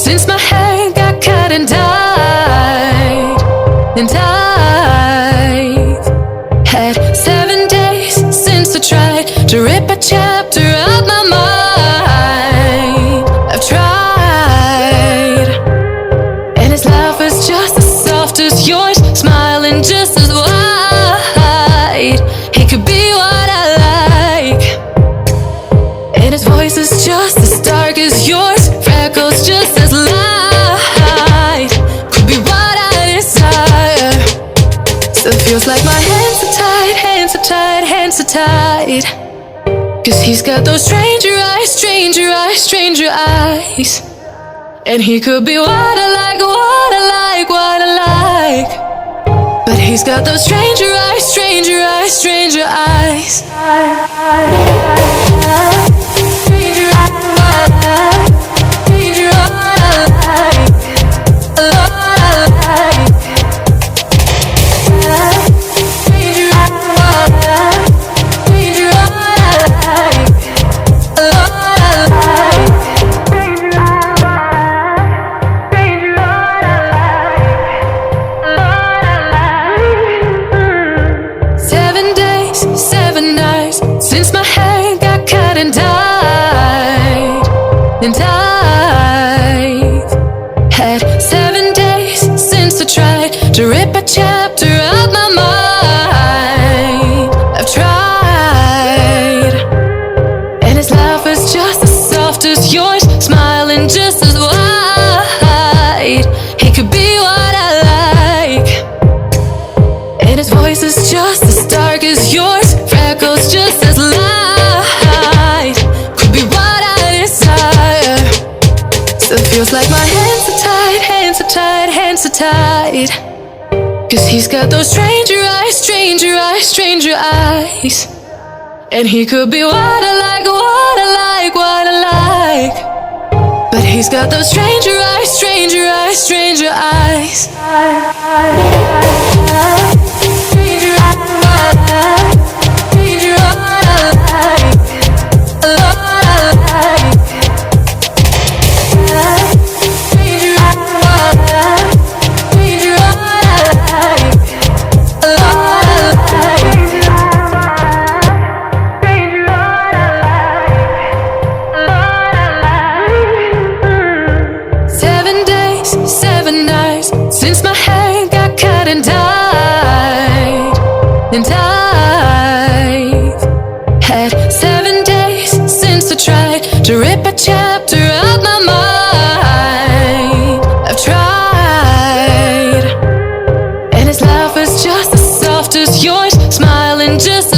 since my hair got cut and dyed. And I've had 7 days since I tried to rip a chapter out my mind. I've tried, and his laugh is just as soft as yours, smiling just as wide. He could be what I like, and his voice is just as dark as yours, freckles just as light. Could be what I desire. Still feels like my hands are tied, hands are tied, hands are tied. 'Cause he's got those stranger eyes, stranger eyes, stranger eyes. And he could be what I like, what I like, what I like. But he's got those stranger eyes, stranger eyes, stranger eyes. Stranger eyes, stranger eyes, a lot I like. Stranger eyes, stranger eyes, a lot I like. 7 days, 7 nights since my hair got cut and dyed. And I've had 7 days since I tried to rip a chapter out my mind. I've tried, and his laugh is just as soft as yours, smiling just as wide. He could be what I like, and his voice is just as dark as yours, freckles just as light. Could be what I desire. Still feels like my hands are tied, hands are tied, hands are tied. 'Cause he's got those stranger eyes, stranger eyes, stranger eyes. And he could be what I like, what I like, what I like. But he's got those stranger eyes, stranger eyes, stranger eyes. Stranger eyes, stranger eyes, a lot I like. Stranger eyes, stranger eyes, a lot I like. 7 days, 7 nights since my hair got cut and dyed. And I've had 7 days since I tried to rip a chapter out my mind. I've tried, and his laugh is just as soft as yours, smiling just